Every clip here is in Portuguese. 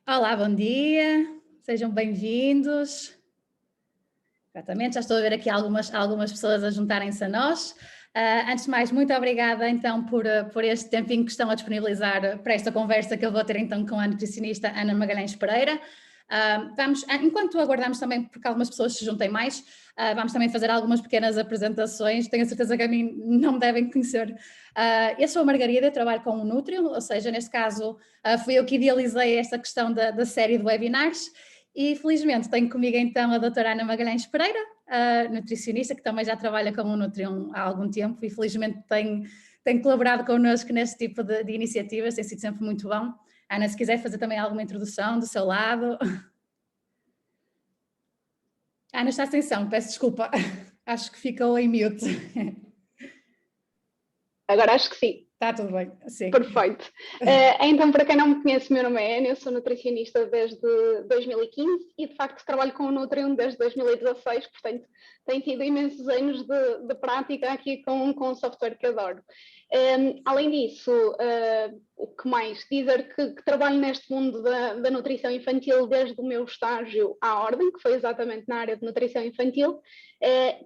Olá, bom dia, sejam bem-vindos. Exatamente, já estou a ver aqui algumas pessoas a juntarem-se a nós. Antes de mais, muito obrigada então por este tempinho que estão a disponibilizar para esta conversa que eu vou ter então com a nutricionista Ana Magalhães Pereira. Enquanto aguardamos também porque algumas pessoas se juntem mais, vamos também fazer algumas pequenas apresentações. Tenho a certeza que a mim não me devem conhecer. Eu sou a Margarida, eu trabalho com o Nutrium, ou seja, neste caso fui eu que idealizei esta questão da série de webinars. E felizmente tenho comigo então a doutora Ana Magalhães Pereira, a nutricionista, que também já trabalha com o Nutrium há algum tempo e felizmente tem colaborado connosco neste tipo de iniciativas, tem sido sempre muito bom. Ana, se quiser fazer também alguma introdução do seu lado. Ana está sem som, peço desculpa, acho que ficou em mute. Agora acho que sim. Está tudo bem, sim. Perfeito. Então, para quem não me conhece, o meu nome é Ana, eu sou nutricionista desde 2015 e de facto trabalho com o Nutrium desde 2016, portanto tenho tido imensos anos de prática aqui com um software que adoro. Além disso, o que mais? Dizer que trabalho neste mundo da nutrição infantil desde o meu estágio à Ordem, que foi exatamente na área de nutrição infantil,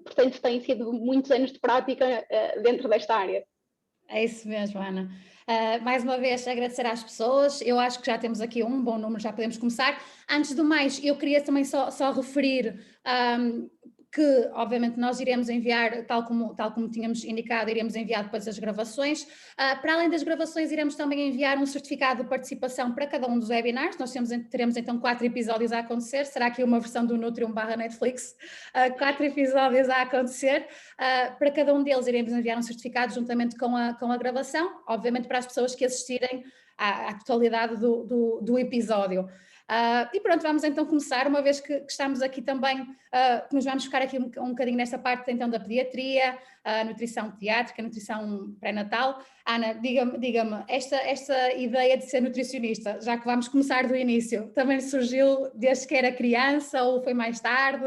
portanto têm sido muitos anos de prática dentro desta área. É isso mesmo, Ana. Mais uma vez, agradecer às pessoas. Eu acho que já temos aqui um bom número, já podemos começar. Antes de mais, eu queria também só referir que, obviamente, nós iremos enviar, tal como tínhamos indicado, iremos enviar depois as gravações. Para além das gravações, iremos também enviar um certificado de participação para cada um dos webinars. Nós teremos então 4 episódios a acontecer. Será aqui uma versão do Nutrium/Netflix? 4 episódios a acontecer. Para cada um deles iremos enviar um certificado juntamente com a gravação, obviamente para as pessoas que assistirem à totalidade do episódio. E pronto, vamos então começar, uma vez que estamos aqui também, que nos vamos focar aqui um bocadinho nesta parte então da pediatria, nutrição pediátrica, nutrição pré-natal. Ana, diga-me, esta ideia de ser nutricionista, já que vamos começar do início, também surgiu desde que era criança ou foi mais tarde?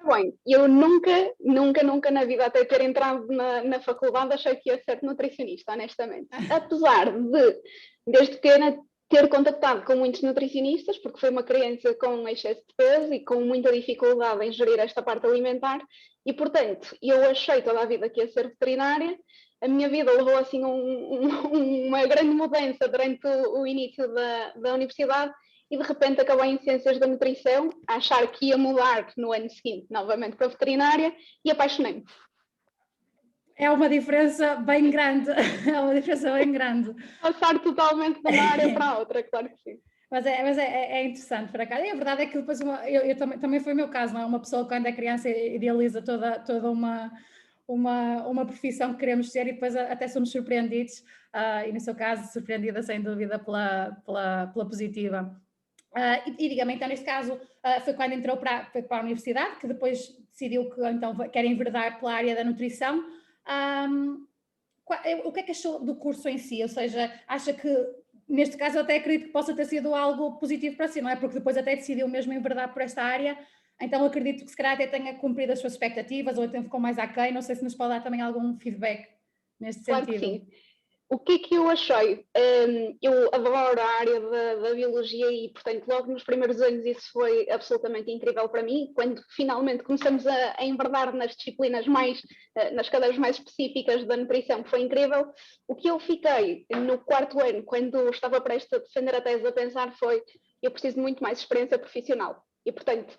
Bem, eu nunca na vida, até ter entrado na faculdade, achei que ia ser nutricionista, honestamente. Apesar de, desde pequena, ter contactado com muitos nutricionistas, porque foi uma criança com excesso de peso e com muita dificuldade em gerir esta parte alimentar, e portanto, eu achei toda a vida que ia ser veterinária. A minha vida levou assim uma grande mudança durante o início da universidade, e de repente acabei em Ciências da Nutrição, a achar que ia mudar no ano seguinte novamente para a veterinária e apaixonei-me. É uma diferença bem grande, é uma diferença bem grande. Passar totalmente de uma área para a outra, claro que sim. Mas é interessante para cá. E a verdade é que depois eu também foi o meu caso, não é? Uma pessoa quando é criança idealiza toda uma profissão que queremos ter e depois até somos surpreendidos, e no seu caso surpreendida sem dúvida pela positiva. E diga-me, então, neste caso, foi quando entrou para a universidade, que depois decidiu que então quer enverdar pela área da nutrição. O que é que achou do curso em si? Ou seja, acha que, neste caso, eu até acredito que possa ter sido algo positivo para si, não é? Porque depois até decidiu mesmo enverdar por esta área, então acredito que se calhar até tenha cumprido as suas expectativas ou até ficou mais aquém. Não sei se nos pode dar também algum feedback neste Claro que sentido. sim. O que é que eu achei? Eu adoro a área da biologia e, portanto, logo nos primeiros anos isso foi absolutamente incrível para mim. Quando finalmente começamos a enverdar nas disciplinas nas cadeiras mais específicas da nutrição, foi incrível. O que eu fiquei no 4º ano, quando estava prestes a defender a tese, a pensar foi: eu preciso de muito mais experiência profissional. E, portanto,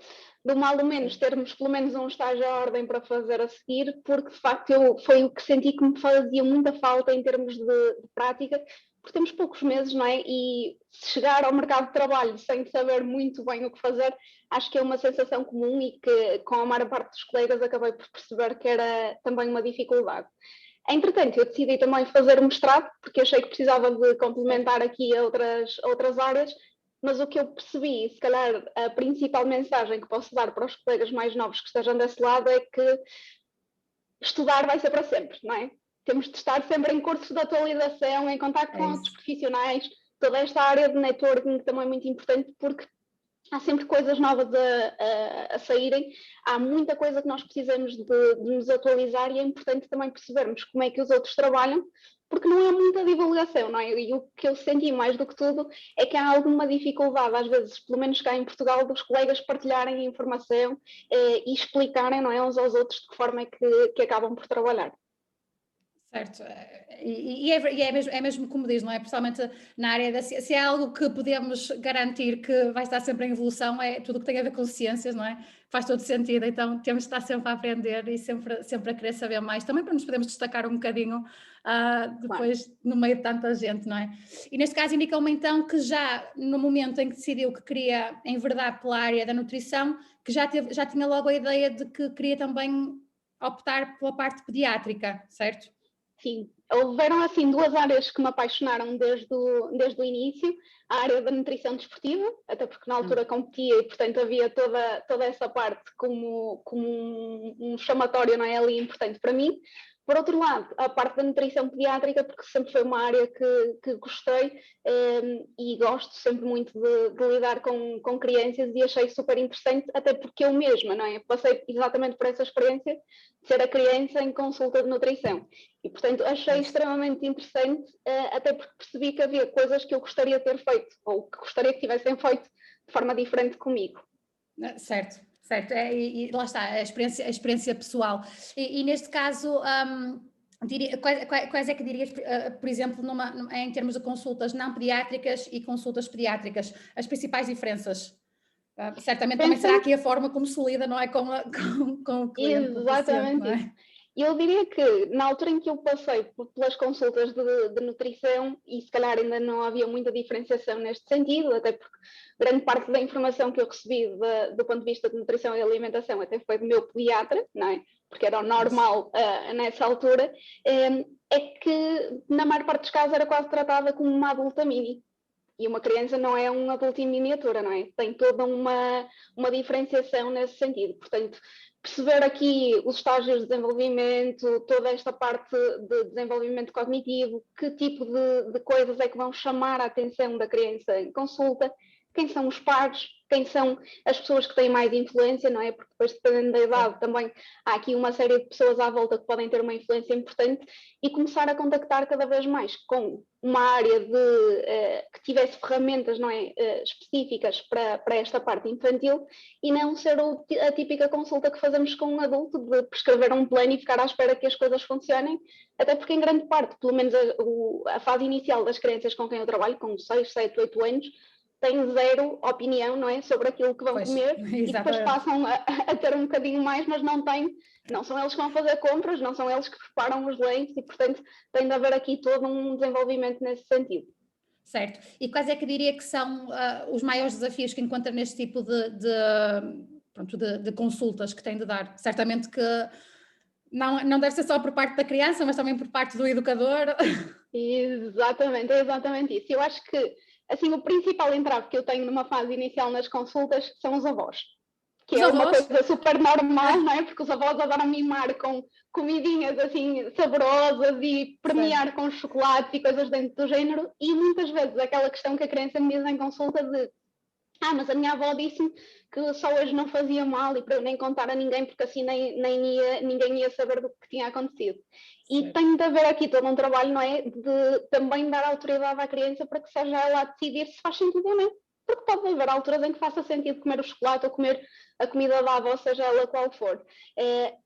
do mal ou menos termos pelo menos um estágio à ordem para fazer a seguir, porque de facto foi o que senti que me fazia muita falta em termos de prática, porque temos poucos meses, não é? E chegar ao mercado de trabalho sem saber muito bem o que fazer, acho que é uma sensação comum e que com a maior parte dos colegas acabei por perceber que era também uma dificuldade. Entretanto, eu decidi também fazer mestrado, porque achei que precisava de complementar aqui outras áreas, mas o que eu percebi, se calhar a principal mensagem que posso dar para os colegas mais novos que estejam desse lado é que estudar vai ser para sempre, não é? Temos de estar sempre em cursos de atualização, em contato com outros profissionais, toda esta área de networking também é muito importante, porque há sempre coisas novas a saírem, há muita coisa que nós precisamos de nos atualizar e é importante também percebermos como é que os outros trabalham, porque não há muita divulgação, não é? E o que eu senti mais do que tudo é que há alguma dificuldade, às vezes, pelo menos cá em Portugal, dos colegas partilharem a informação e explicarem, não é, uns aos outros de que forma é que acabam por trabalhar. Certo, é mesmo como diz, não é? Principalmente na área da ciência, se é algo que podemos garantir que vai estar sempre em evolução, é tudo o que tem a ver com ciências, não é? Faz todo sentido, então temos de estar sempre a aprender e sempre a querer saber mais, também para nos podermos destacar um bocadinho depois no meio de tanta gente, não é? E neste caso indicou-me então que já no momento em que decidiu que queria enverdar pela área da nutrição, que já tinha logo a ideia de que queria também optar pela parte pediátrica, certo? Sim, houveram assim duas áreas que me apaixonaram desde o início, a área da nutrição desportiva, até porque na altura competia e portanto havia toda essa parte como um chamatório, não é, ali importante para mim. Por outro lado, a parte da nutrição pediátrica, porque sempre foi uma área que gostei e gosto sempre muito de lidar com crianças e achei super interessante, até porque eu mesma, não é? Passei exatamente por essa experiência de ser a criança em consulta de nutrição. E, portanto, achei extremamente interessante, até porque percebi que havia coisas que eu gostaria de ter feito, ou que gostaria que tivessem feito de forma diferente comigo. Certo, certo, e lá está, a experiência pessoal. E neste caso, quais é que dirias, por exemplo, em termos de consultas não pediátricas e consultas pediátricas, as principais diferenças? Certamente também será aqui a forma como se lida, não é? Com o cliente, com o paciente, não é? Eu diria que na altura em que eu passei pelas consultas de nutrição, e se calhar ainda não havia muita diferenciação neste sentido, até porque grande parte da informação que eu recebi do ponto de vista de nutrição e alimentação até foi do meu pediatra, não é? Porque era o normal nessa altura, é que na maior parte dos casos era quase tratada como uma adulta mini. E uma criança não é um adulto em miniatura, não é? Tem toda uma diferenciação nesse sentido. Portanto, perceber aqui os estágios de desenvolvimento, toda esta parte de desenvolvimento cognitivo, que tipo de coisas é que vão chamar a atenção da criança em consulta, quem são os pares, quem são as pessoas que têm mais influência, não é? Porque depois, dependendo da idade, também há aqui uma série de pessoas à volta que podem ter uma influência importante e começar a contactar cada vez mais com uma área que tivesse ferramentas, não é, específicas para esta parte infantil e não ser a típica consulta que fazemos com um adulto de prescrever um plano e ficar à espera que as coisas funcionem, até porque em grande parte, pelo menos a fase inicial das crianças com quem eu trabalho, com 6, 7, 8 anos, têm zero opinião, não é, sobre aquilo que vão comer e depois passam a ter um bocadinho mais, mas não são eles que vão fazer compras, não são eles que preparam os leites e, portanto, tem de haver aqui todo um desenvolvimento nesse sentido. Certo. E quais é que diria que são os maiores desafios que encontra neste tipo de consultas que tem de dar? Certamente que não deve ser só por parte da criança, mas também por parte do educador. Exatamente, é exatamente isso. Eu acho que assim, o principal entrave que eu tenho numa fase inicial nas consultas são os avós. Que é uma coisa super normal, não é? Porque os avós adoram mimar com comidinhas assim saborosas e premiar com chocolates e coisas dentro do género. E muitas vezes aquela questão que a criança me diz em consulta de mas a minha avó disse-me que só hoje não fazia mal e para eu nem contar a ninguém porque assim ninguém ia saber do que tinha acontecido. E tem de haver aqui todo um trabalho, não é? De também dar autoridade à criança para que seja ela a decidir se faz sentido ou não. Porque pode haver alturas em que faça sentido comer o chocolate ou comer a comida da avó, seja ela qual for.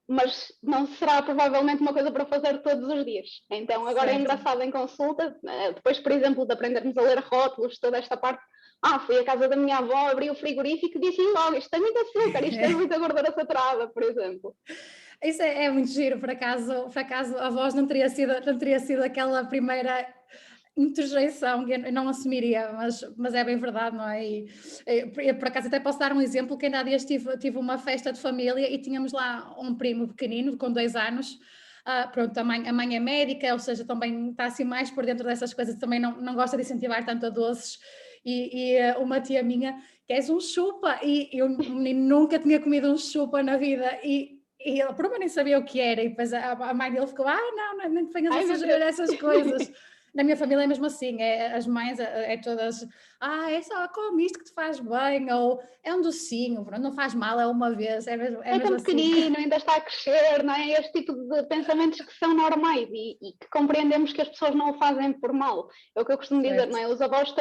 Mas não será provavelmente uma coisa para fazer todos os dias. Então agora é engraçado em consulta, depois por exemplo de aprendermos a ler rótulos, toda esta parte, fui à casa da minha avó, abri o frigorífico e disse logo, isto tem muito açúcar, isto tem muita gordura saturada, por exemplo. Isso é muito giro, por acaso a voz não teria sido aquela primeira interjeição que eu não assumiria, mas é bem verdade, não é? E por acaso até posso dar um exemplo, que ainda há dias tive uma festa de família e tínhamos lá um primo pequenino, com 2 anos, pronto, a mãe é médica, ou seja, também está assim mais por dentro dessas coisas, também não gosta de incentivar tanto a doces, e uma tia minha, queres um chupa? E o menino nunca tinha comido um chupa na vida, e ele, por nem sabia o que era, e depois a mãe dele ficou, não te venhas a sugerir essas coisas. na minha família é mesmo assim, as mães é todas, é só come isto que te faz bem, ou é um docinho, não faz mal, é uma vez, é É tão mesmo assim. pequenino, ainda está a crescer, não é? Este tipo de pensamentos que são normais e que compreendemos que as pessoas não o fazem por mal. É o que eu costumo dizer, não é? Os avós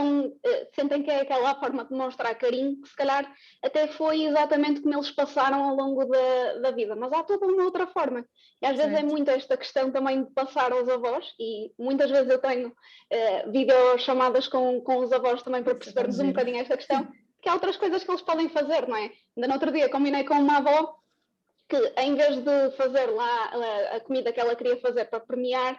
sentem que é aquela forma de demonstrar carinho, que se calhar até foi exatamente como eles passaram ao longo da vida, mas há toda uma outra forma. E às vezes é muito esta questão também de passar aos avós, e muitas vezes eu tenho videochamadas com os avós também para percebermos um bocadinho esta questão, que há outras coisas que eles podem fazer, não é? Ainda no outro dia combinei com uma avó que, em vez de fazer lá a comida que ela queria fazer para premiar,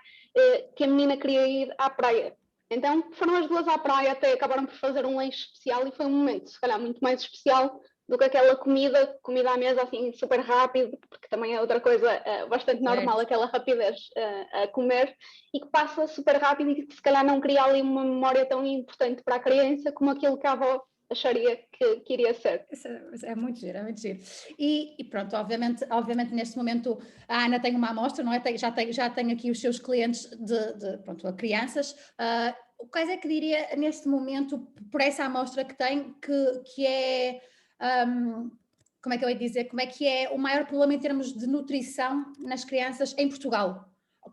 que a menina queria ir à praia. Então foram as duas à praia, até acabaram por fazer um lanche especial e foi um momento, se calhar, muito mais especial do que aquela comida à mesa assim super rápido, porque também é outra coisa bastante normal, aquela rapidez a comer, e que passa super rápido e que se calhar não cria ali uma memória tão importante para a criança como aquilo que a avó acharia que iria ser. É muito giro, é muito giro. E pronto, obviamente neste momento a Ana tem uma amostra, não é? Já tem aqui os seus clientes pronto, a crianças. Quais é que diria neste momento, por essa amostra que tem, que é... como é que eu ia dizer? Como é que é o maior problema em termos de nutrição nas crianças em Portugal?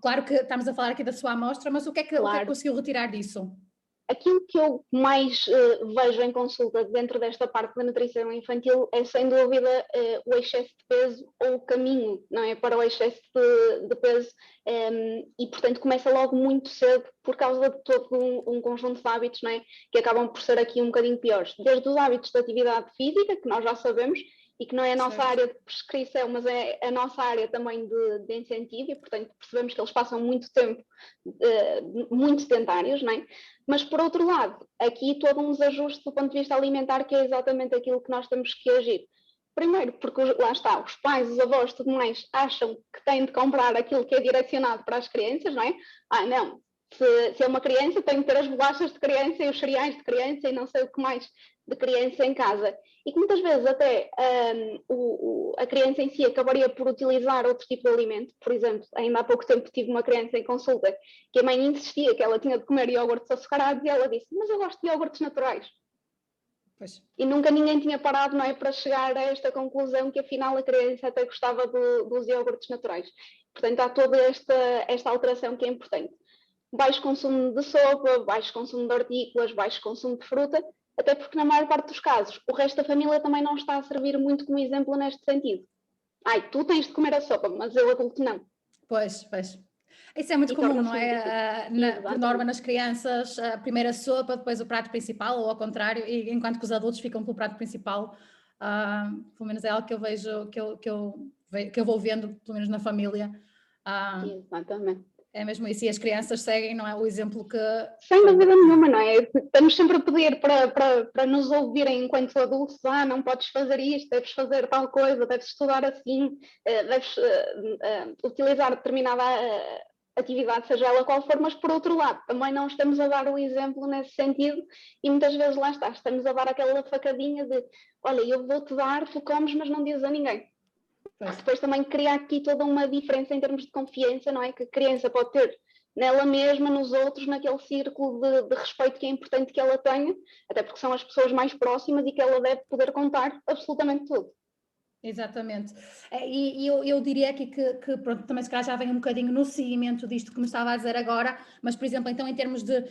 Claro que estamos a falar aqui da sua amostra, mas o que é que conseguiu retirar disso? Aquilo que eu mais vejo em consulta dentro desta parte da nutrição infantil é, sem dúvida, o excesso de peso ou o caminho, não é, para o excesso de peso, e, portanto, começa logo muito cedo por causa de todo um conjunto de hábitos, não é, que acabam por ser aqui um bocadinho piores. Desde os hábitos de atividade física, que nós já sabemos, e que não é a nossa área de prescrição, mas é a nossa área também de incentivo, e, portanto, percebemos que eles passam muito tempo muito sedentários, não é? Mas, por outro lado, aqui todo um desajuste do ponto de vista alimentar, que é exatamente aquilo que nós temos que agir. Primeiro, porque lá está, os pais, os avós, tudo mais, acham que têm de comprar aquilo que é direcionado para as crianças, não é? Não, se é uma criança, tem de ter as bolachas de criança e os cereais de criança e não sei o que mais de criança em casa. E que muitas vezes até a criança em si acabaria por utilizar outro tipo de alimento. Por exemplo, ainda há pouco tempo tive uma criança em consulta que a mãe insistia que ela tinha de comer iogurtes açucarados e ela disse, mas eu gosto de iogurtes naturais. Pois. E nunca ninguém tinha parado, não é, para chegar a esta conclusão que afinal a criança até gostava dos iogurtes naturais. Portanto, há toda esta alteração que é importante. Baixo consumo de sopa, baixo consumo de hortícolas, baixo consumo de fruta, até porque na maior parte dos casos o resto da família também não está a servir muito como exemplo neste sentido. Tu tens de comer a sopa, mas eu adulto não. Pois. Isso é muito comum, não é? Por norma nas crianças, a primeira sopa, depois o prato principal, ou ao contrário, e enquanto que os adultos ficam pelo prato principal, pelo menos é algo que eu vejo, que eu vou vendo, pelo menos na família. Exatamente. É mesmo isso, e as crianças seguem, não é? O exemplo que... Sem dúvida nenhuma, não é? Estamos sempre a pedir para nos ouvirem enquanto adultos, não podes fazer isto, deves fazer tal coisa, deves estudar assim, deves utilizar determinada atividade, seja ela qual for, mas por outro lado, também não estamos a dar o exemplo nesse sentido e muitas vezes lá está, estamos a dar aquela facadinha de, olha, eu vou-te dar, tu comes, mas não dizes a ninguém. Pois. Depois também cria aqui toda uma diferença em termos de confiança, não é? Que a criança pode ter nela mesma, nos outros, naquele círculo de respeito que é importante que ela tenha, até porque são as pessoas mais próximas e que ela deve poder contar absolutamente tudo. Exatamente. E eu diria aqui que pronto, também se calhar já vem um bocadinho no seguimento disto que me estava a dizer agora, mas por exemplo, então em termos de,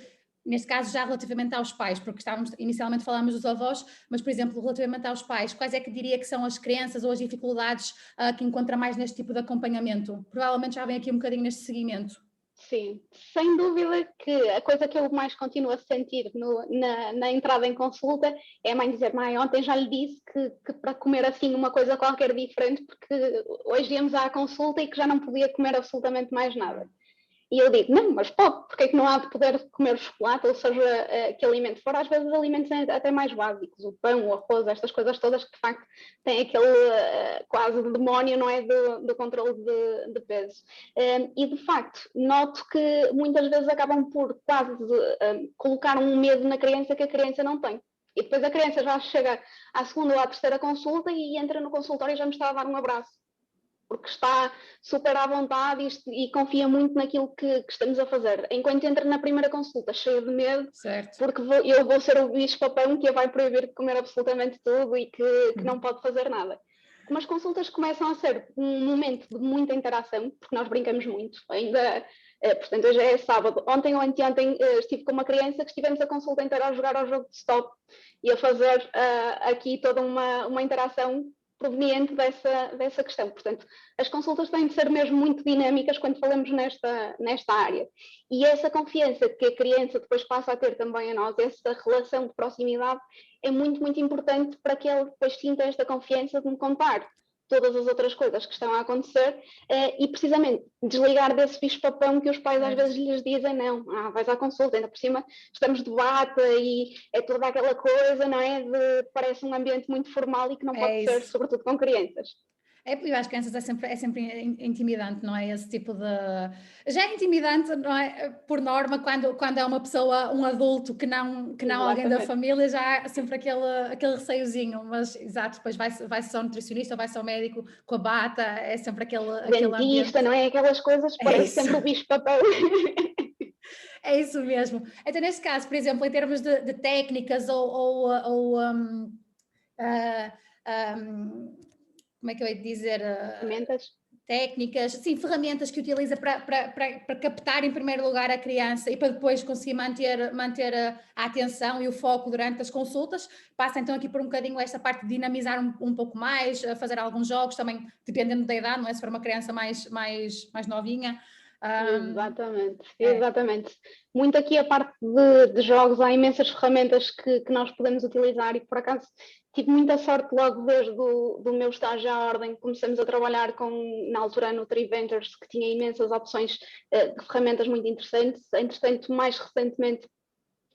neste caso já relativamente aos pais, porque inicialmente falámos dos avós, mas por exemplo, relativamente aos pais, quais é que diria que são as crenças ou as dificuldades que encontra mais neste tipo de acompanhamento? Provavelmente já vem aqui um bocadinho neste seguimento. Sim, sem dúvida que a coisa que eu mais continuo a sentir na entrada em consulta é a mãe dizer, mãe, ontem já lhe disse que para comer assim uma coisa qualquer diferente, porque hoje íamos à consulta e que já não podia comer absolutamente mais nada. E eu digo, não, mas pode, porque é que não há de poder comer chocolate, ou seja, que alimento for, às vezes alimentos até mais básicos, o pão, o arroz, estas coisas todas que de facto têm aquele quase demónio, não é, do controle de peso. E de facto, noto que muitas vezes acabam por quase colocar um medo na criança que a criança não tem. E depois a criança já chega à segunda ou à terceira consulta e entra no consultório e já me está a dar um abraço. porque está super à vontade e confia muito naquilo que estamos a fazer. Enquanto entra na primeira consulta cheia de medo, certo. porque eu vou ser o bicho-papão que a vai proibir de comer absolutamente tudo e que não pode fazer nada. Como as consultas começam a ser um momento de muita interação, porque nós brincamos muito, ainda, portanto hoje é sábado, ontem ou anteontem estive com uma criança que estivemos a consulta inteira a jogar ao jogo de stop e a fazer aqui toda uma interação proveniente dessa questão. Portanto, as consultas têm de ser mesmo muito dinâmicas quando falamos nesta área. E essa confiança que a criança depois passa a ter também a nós, essa relação de proximidade, é muito, muito importante para que ele depois sinta esta confiança de me contar todas as outras coisas que estão a acontecer e precisamente desligar desse bicho-papão que os pais às vezes lhes dizem, não, vais à consulta, ainda por cima estamos de bata e é toda aquela coisa, não é? Parece um ambiente muito formal e que não pode ser, sobretudo com crianças. Eu acho que crianças é sempre intimidante, não é? Esse tipo de... Já é intimidante, não é? Por norma, quando é uma pessoa, um adulto que não alguém da família, já há sempre aquele receiozinho, mas exato, depois vai-se ao nutricionista, vai-se ao médico com a bata, é sempre aquele dentista, ambiente. não é? Aquelas coisas, parece sempre o bicho-papão. É isso mesmo. Então, nesse caso, por exemplo, em termos de técnicas como é que eu ia dizer? Ferramentas? Técnicas, sim, ferramentas que utiliza para captar em primeiro lugar a criança e para depois conseguir manter a atenção e o foco durante as consultas. Passa então aqui por um bocadinho esta parte de dinamizar um pouco mais, fazer alguns jogos também, dependendo da idade, não é? Se for uma criança mais novinha. Exatamente. Muito aqui a parte de jogos, há imensas ferramentas que nós podemos utilizar e por acaso tive muita sorte logo desde do meu estágio à ordem, começamos a trabalhar na altura no Triventures, que tinha imensas opções de ferramentas muito interessantes. Entretanto, mais recentemente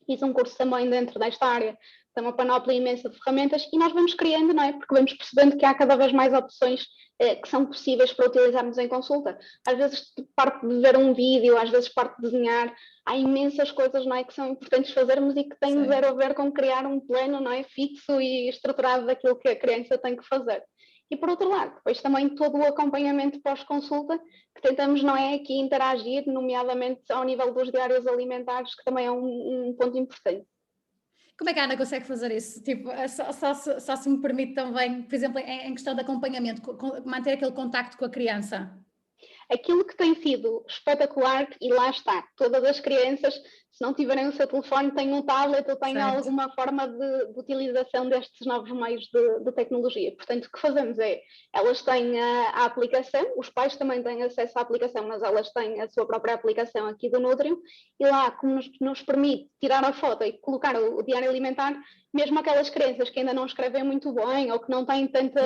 fiz um curso também dentro desta área, tem uma panóplia imensa de ferramentas e nós vamos criando, não é? Porque vamos percebendo que há cada vez mais opções que são possíveis para utilizarmos em consulta. Às vezes parte de ver um vídeo, às vezes parte de desenhar, há imensas coisas, não é, que são importantes fazermos e que têm zero a ver com criar um plano, não é, fixo e estruturado daquilo que a criança tem que fazer. E por outro lado, depois também todo o acompanhamento pós-consulta, que tentamos, não é, aqui interagir, nomeadamente ao nível dos diários alimentares, que também é um ponto importante. Como é que a Ana consegue fazer isso? Tipo, só se me permite também, por exemplo, em questão de acompanhamento, manter aquele contacto com a criança. Aquilo que tem sido espetacular, e lá está, todas as crianças, se não tiverem o seu telefone, têm um tablet ou têm alguma forma de utilização destes novos meios de tecnologia. Portanto, o que fazemos é, elas têm a aplicação, os pais também têm acesso à aplicação, mas elas têm a sua própria aplicação aqui do Nutrio, e lá, como nos permite tirar a foto e colocar o diário alimentar, mesmo aquelas crianças que ainda não escrevem muito bem ou que não têm tanta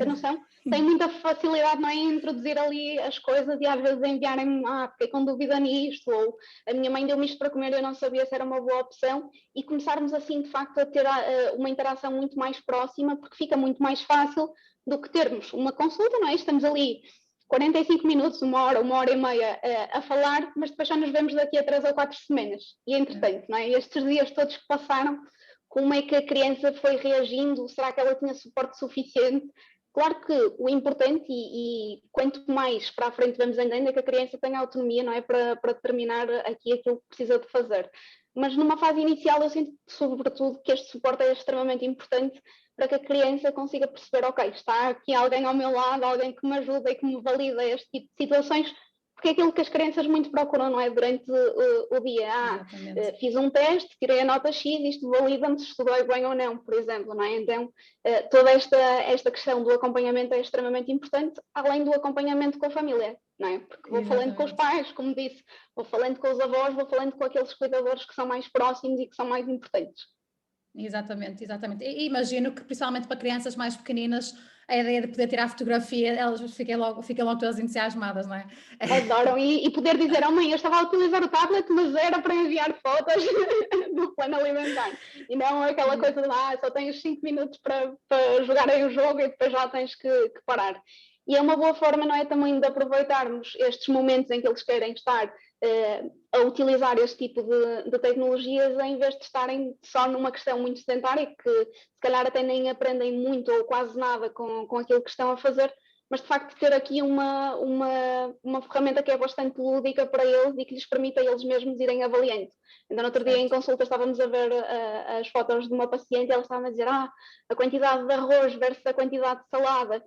noção, têm muita facilidade, não é, em introduzir ali as coisas e às vezes enviarem-me, fiquei com dúvida nisto, ou a minha mãe deu-me isto para comer e eu não sabia se era uma boa opção, e começarmos assim de facto a ter uma interação muito mais próxima, porque fica muito mais fácil do que termos uma consulta, não é? Estamos ali 45 minutos, uma hora e meia a falar, mas depois já nos vemos daqui a 3 ou 4 semanas. E entretanto, não é? Estes dias todos que passaram, como é que a criança foi reagindo? Será que ela tinha suporte suficiente? Claro que o importante, e quanto mais para a frente vamos andando, é que a criança tenha autonomia, não é? Para determinar aqui aquilo que precisa de fazer. Mas numa fase inicial eu sinto, sobretudo, que este suporte é extremamente importante para que a criança consiga perceber, ok, está aqui alguém ao meu lado, alguém que me ajuda e que me valida este tipo de situações, porque é aquilo que as crianças muito procuram, não é? Durante o dia. Fiz um teste, tirei a nota X, isto valida-me se estudei bem ou não, por exemplo, não é? Então, toda esta questão do acompanhamento é extremamente importante, além do acompanhamento com a família, não é? Porque vou falando com os pais, como disse, vou falando com os avós, vou falando com aqueles cuidadores que são mais próximos e que são mais importantes. Exatamente. E imagino que, principalmente para crianças mais pequeninas, a ideia de poder tirar fotografia, elas ficam logo todas entusiasmadas, não é? Adoram, e poder dizer, mãe, eu estava a utilizar o tablet, mas era para enviar fotos do plano alimentar. E não aquela coisa de só tens 5 minutos para jogarem o jogo e depois já tens que parar. E é uma boa forma, não é, também de aproveitarmos estes momentos em que eles querem estar a utilizar este tipo de tecnologias, em vez de estarem só numa questão muito sedentária, que se calhar até nem aprendem muito ou quase nada com aquilo que estão a fazer, mas de facto ter aqui uma ferramenta que é bastante lúdica para eles e que lhes permite a eles mesmos irem avaliando. Então, no outro dia em consulta estávamos a ver as fotos de uma paciente e ela estava a dizer a quantidade de arroz versus a quantidade de salada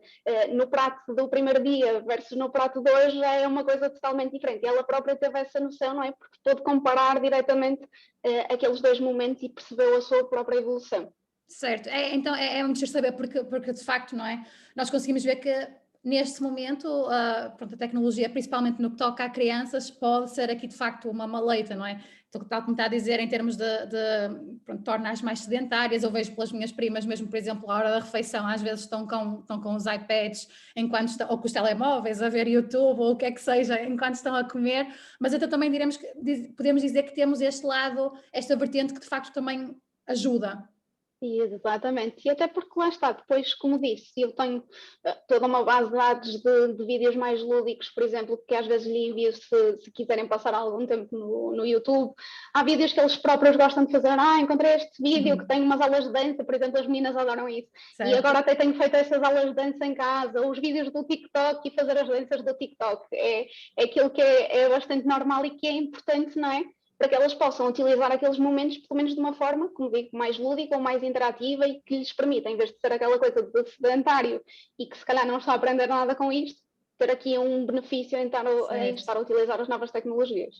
no prato do primeiro dia versus no prato de hoje já é uma coisa totalmente diferente. E ela própria teve essa noção, não é? Porque pôde comparar diretamente aqueles dois momentos e percebeu a sua própria evolução. Certo, então é muito giro saber, porque de facto, não é? Nós conseguimos ver que neste momento, pronto, a tecnologia, principalmente no que toca a crianças, pode ser aqui de facto uma maleita, não é? Então, tal como está a dizer, em termos de pronto, tornar-as mais sedentárias, eu vejo pelas minhas primas, mesmo por exemplo, à hora da refeição, às vezes estão com os iPads, ou com os telemóveis, a ver YouTube, ou o que é que seja, enquanto estão a comer, mas então também podemos dizer que temos este lado, esta vertente que de facto também ajuda. Exatamente, e até porque lá está, depois, como disse, eu tenho toda uma base de dados de vídeos mais lúdicos, por exemplo, que às vezes lhe envio se quiserem passar algum tempo no YouTube. Há vídeos que eles próprios gostam de fazer, encontrei este vídeo que tem umas aulas de dança, por exemplo, as meninas adoram isso, certo. E agora até tenho feito essas aulas de dança em casa, os vídeos do TikTok e fazer as danças do TikTok, é aquilo que é bastante normal e que é importante, não é? Para que elas possam utilizar aqueles momentos, pelo menos de uma forma, como digo, mais lúdica ou mais interativa e que lhes permita, em vez de ser aquela coisa de sedentário e que se calhar não está a aprender nada com isto, ter aqui um benefício em estar a utilizar as novas tecnologias.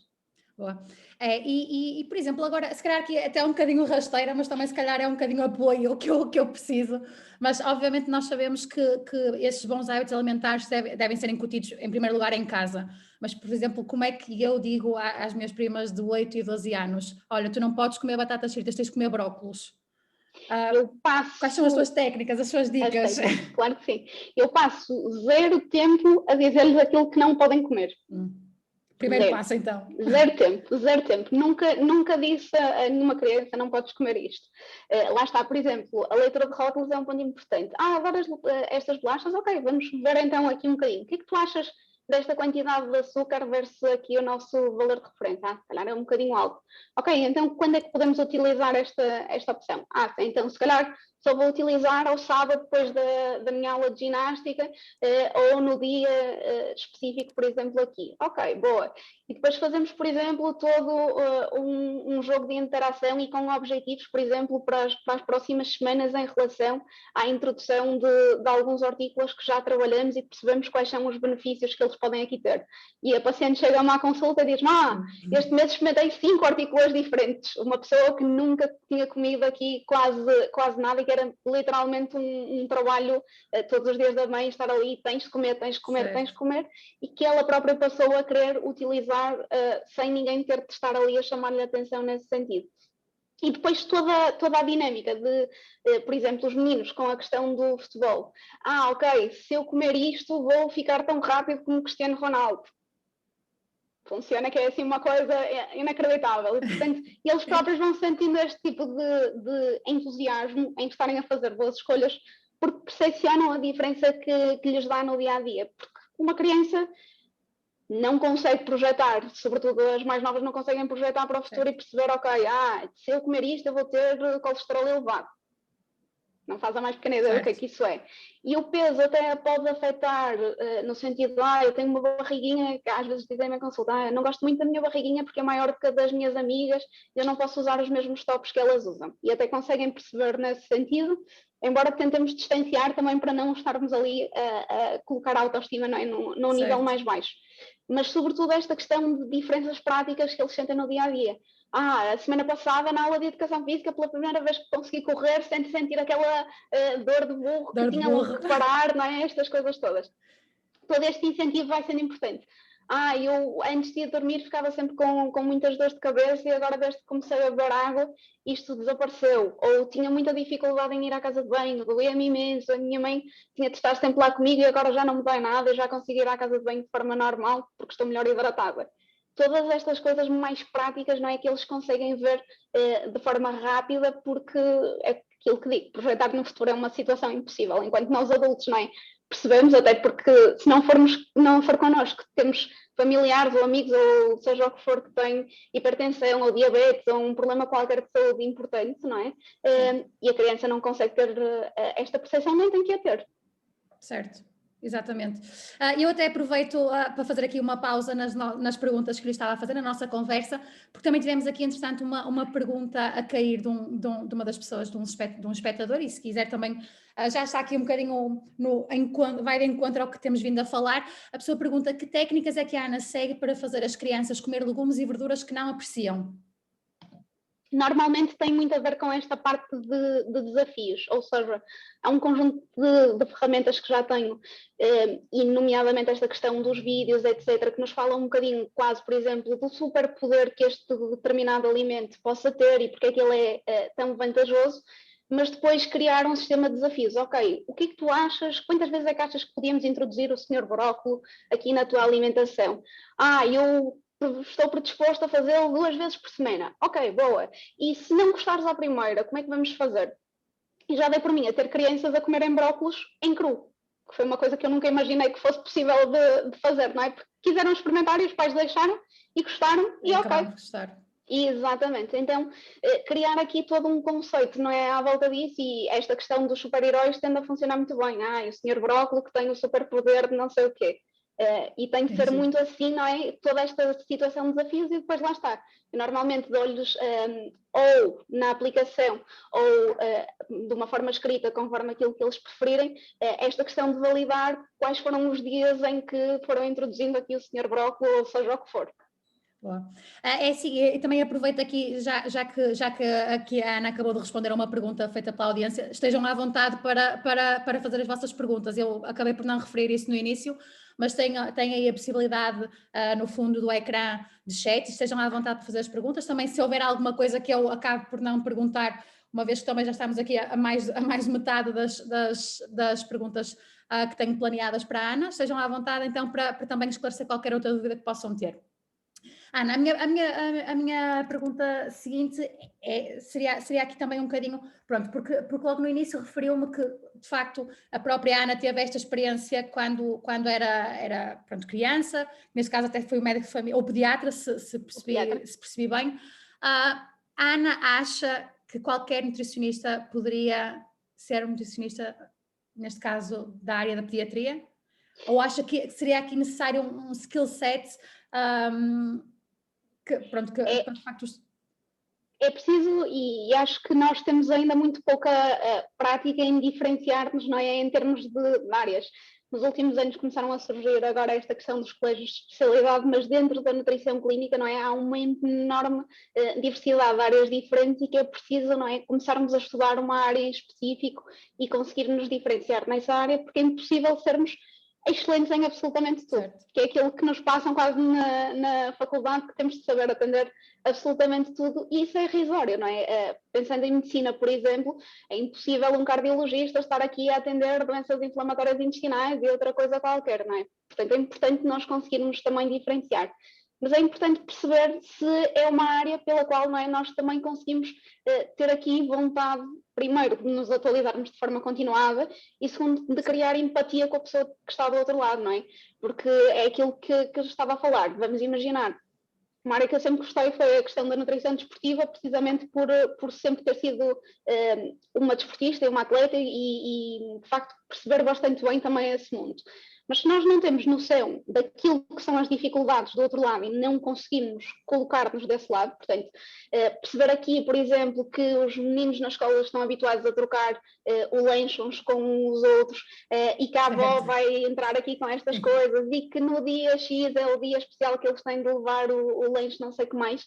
Boa. E, por exemplo, agora, se calhar aqui até um bocadinho rasteira, mas também se calhar é um bocadinho apoio que eu preciso, mas obviamente nós sabemos que esses bons hábitos alimentares devem ser incutidos em primeiro lugar em casa, mas por exemplo, como é que eu digo às minhas primas de 8 e 12 anos, olha, tu não podes comer batatas fritas, tens de comer brócolos. Quais são as tuas técnicas, as suas dicas? Claro que sim. Eu passo 0 tempo a dizer-lhes aquilo que não podem comer. Primeiro passo, então. Zero tempo. Nunca disse a nenhuma criança não podes comer isto. Lá está, por exemplo, a leitura de rótulos é um ponto importante. Adoras estas bolachas? Ok, vamos ver então aqui um bocadinho. O que é que tu achas desta quantidade de açúcar versus aqui o nosso valor de referência? Se calhar é um bocadinho alto. Ok, então quando é que podemos utilizar esta opção? Então se calhar só vou utilizar ao sábado depois da minha aula de ginástica ou no dia específico, por exemplo, aqui. Ok, boa. E depois fazemos, por exemplo, todo um jogo de interação e com objetivos, por exemplo, para as próximas semanas em relação à introdução de alguns artículos que já trabalhamos e percebemos quais são os benefícios que eles podem aqui ter. E a paciente chega-me à consulta e diz-me, este mês experimentei 5 artículos diferentes. Uma pessoa que nunca tinha comido aqui quase nada e que era literalmente um trabalho todos os dias da mãe, estar ali, tens de comer, e que ela própria passou a querer utilizar sem ninguém ter de estar ali a chamar-lhe a atenção nesse sentido. E depois toda a dinâmica de, por exemplo, os meninos com a questão do futebol. Ok, se eu comer isto vou ficar tão rápido como Cristiano Ronaldo. Funciona que é assim uma coisa inacreditável. E, portanto, eles próprios vão sentindo este tipo de entusiasmo em estarem a fazer boas escolhas porque percepcionam a diferença que lhes dá no dia-a-dia. Porque uma criança não consegue projetar, sobretudo as mais novas não conseguem projetar para o futuro e perceber, ok, se eu comer isto eu vou ter colesterol elevado. Não faz a mais pequena ideia do que é que isso é. E o peso até pode afetar no sentido de, eu tenho uma barriguinha, que às vezes dizem-me a consulta, não gosto muito da minha barriguinha porque é maior do que a das minhas amigas, eu não posso usar os mesmos tops que elas usam. E até conseguem perceber nesse sentido, embora tentemos distanciar também para não estarmos ali a colocar a autoestima num nível mais baixo. Mas sobretudo esta questão de diferenças práticas que eles sentem no dia-a-dia. A semana passada, na aula de educação física, pela primeira vez que consegui correr, sem sentir aquela dor de burro que tinha logo que parar, não é? Estas coisas todas. Todo este incentivo vai sendo importante. Eu antes de ir dormir ficava sempre com muitas dores de cabeça e agora desde que comecei a beber água isto desapareceu. Ou tinha muita dificuldade em ir à casa de banho, doía-me imenso, a minha mãe tinha de estar sempre lá comigo e agora já não me dói nada, eu já consigo ir à casa de banho de forma normal porque estou melhor hidratada. Todas estas coisas mais práticas, não é, que eles conseguem ver de forma rápida porque é aquilo que digo, projetar no futuro é uma situação impossível, enquanto nós adultos, não é? Percebemos, até porque se não for connosco, temos familiares ou amigos ou seja o que for que têm hipertensão ou diabetes ou um problema qualquer de saúde importante, não é? E a criança não consegue ter esta percepção, nem tem que a ter. Certo. Exatamente. Eu até aproveito para fazer aqui uma pausa nas perguntas que lhe estava a fazer, na nossa conversa, porque também tivemos aqui, entretanto, uma pergunta a cair de uma das pessoas, de um espectador, e se quiser também, já está aqui um bocadinho, vai de encontro ao que temos vindo a falar. A pessoa pergunta: que técnicas é que a Ana segue para fazer as crianças comer legumes e verduras que não apreciam? Normalmente tem muito a ver com esta parte de desafios, ou seja, há um conjunto de ferramentas que já tenho, e nomeadamente esta questão dos vídeos, etc., que nos falam um bocadinho, quase, por exemplo, do superpoder que este determinado alimento possa ter e porque é que ele é tão vantajoso, mas depois criar um sistema de desafios. Ok, o que é que tu achas, quantas vezes é que achas que podíamos introduzir o Sr. Brócolo aqui na tua alimentação? Eu estou predisposto a fazê-lo 2 vezes por semana. Ok, boa. E se não gostares à primeira, como é que vamos fazer? E já dei por mim a ter crianças a comerem brócolos em cru, que foi uma coisa que eu nunca imaginei que fosse possível de fazer, não é? Porque quiseram experimentar e os pais deixaram e gostaram e ok. Exatamente, então criar aqui todo um conceito, não é, à volta disso, e esta questão dos super-heróis tende a funcionar muito bem. O Sr. Brócolo que tem o superpoder de não sei o quê. E tem que ser muito assim, não é? Toda esta situação de desafios e depois lá está. Eu normalmente dou-lhes ou na aplicação ou de uma forma escrita, conforme aquilo que eles preferirem, esta questão de validar quais foram os dias em que foram introduzindo aqui o Sr. Brócolo, ou seja o que for. É assim, e também aproveito aqui, já que aqui a Ana acabou de responder a uma pergunta feita pela audiência, estejam à vontade para fazer as vossas perguntas. Eu acabei por não referir isso no início, mas tem aí a possibilidade no fundo do ecrã de chat, estejam à vontade para fazer as perguntas. Também, se houver alguma coisa que eu acabe por não perguntar, uma vez que também já estamos aqui a mais de metade das perguntas que tenho planeadas para a Ana, estejam à vontade então para também esclarecer qualquer outra dúvida que possam ter. Ana, a minha pergunta seguinte seria aqui também um bocadinho, pronto, porque logo no início referiu-me que, de facto, a própria Ana teve esta experiência quando era pronto, criança, nesse caso até foi o médico de família, ou pediatra, se percebi bem. A Ana acha que qualquer nutricionista poderia ser um nutricionista, neste caso, da área da pediatria? Ou acha que seria aqui necessário um skill set de facto... É preciso, e acho que nós temos ainda muito pouca prática em diferenciar-nos, não é, em termos de áreas. Nos últimos anos começaram a surgir agora esta questão dos colégios de especialidade, mas dentro da nutrição clínica, não é, há uma enorme diversidade de áreas diferentes e que é preciso, não é, começarmos a estudar uma área em específico e conseguir nos diferenciar nessa área, porque é impossível sermos excelentes em absolutamente tudo, que é aquilo que nos passam quase na faculdade, que temos de saber atender absolutamente tudo, e isso é irrisório, não é? Pensando em medicina, por exemplo, é impossível um cardiologista estar aqui a atender doenças inflamatórias intestinais e outra coisa qualquer, não é? Portanto, é importante nós conseguirmos também diferenciar. Mas é importante perceber se é uma área pela qual, não é, nós também conseguimos ter aqui vontade, primeiro, de nos atualizarmos de forma continuada e, segundo, de criar empatia com a pessoa que está do outro lado, não é? Porque é aquilo que eu estava a falar. Vamos imaginar, uma área que eu sempre gostei foi a questão da nutrição desportiva, precisamente por sempre ter sido uma desportista e uma atleta e, de facto, perceber bastante bem também esse mundo. Mas se nós não temos noção daquilo que são as dificuldades do outro lado e não conseguimos colocar-nos desse lado, portanto, perceber aqui, por exemplo, que os meninos na escola estão habituados a trocar o lanche uns com os outros e que a avó vai entrar aqui com estas coisas e que no dia X é o dia especial que eles têm de levar o lanche não sei o que mais.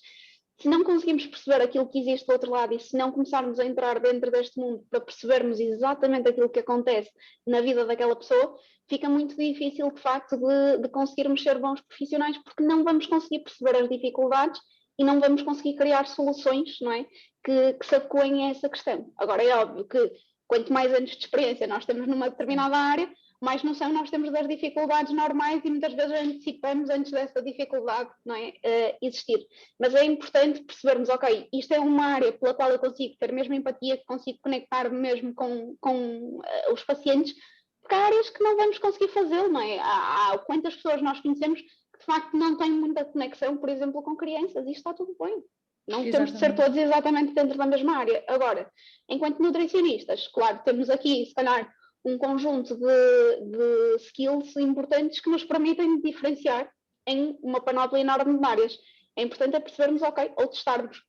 Se não conseguimos perceber aquilo que existe do outro lado e se não começarmos a entrar dentro deste mundo para percebermos exatamente aquilo que acontece na vida daquela pessoa, fica muito difícil, de facto, de conseguirmos ser bons profissionais, porque não vamos conseguir perceber as dificuldades e não vamos conseguir criar soluções, não é? Que se adequem a essa questão. Agora, é óbvio que quanto mais anos de experiência nós temos numa determinada área, mais noção nós temos das dificuldades normais e muitas vezes antecipamos antes dessa dificuldade, não é, existir. Mas é importante percebermos, ok, isto é uma área pela qual eu consigo ter mesmo empatia, que consigo conectar mesmo com os pacientes, porque há áreas que não vamos conseguir fazer, não é? Há quantas pessoas nós conhecemos que de facto não têm muita conexão, por exemplo, com crianças, e está tudo bem. Não temos de ser todos exatamente dentro da mesma área. Agora, enquanto nutricionistas, claro, temos aqui, se calhar, um conjunto de skills importantes que nos permitem diferenciar em uma panóplia enorme de áreas. É importante percebermos, ok, ou testarmos.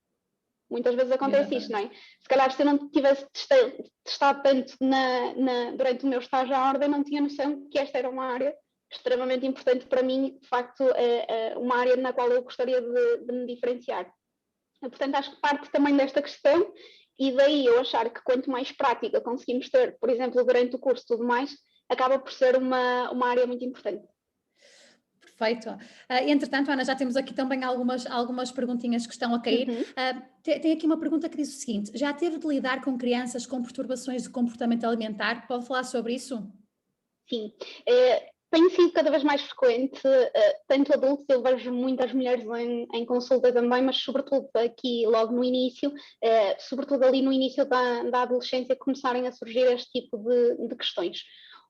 Muitas vezes acontece isto, não é? Se calhar se eu não tivesse testado tanto durante o meu estágio à ordem, não tinha noção que esta era uma área extremamente importante para mim e, de facto, é uma área na qual eu gostaria de me diferenciar. Portanto, acho que parte também desta questão e daí eu achar que quanto mais prática conseguimos ter, por exemplo, durante o curso e tudo mais, acaba por ser uma área muito importante. Perfeito. Entretanto, Ana, já temos aqui também algumas perguntinhas que estão a cair. Tem aqui uma pergunta que diz o seguinte: já teve de lidar com crianças com perturbações de comportamento alimentar? Pode falar sobre isso? Sim. Tem sido cada vez mais frequente, tanto adultos, eu vejo muitas mulheres em consulta também, mas sobretudo aqui logo no início, sobretudo ali no início da adolescência, começarem a surgir este tipo de questões.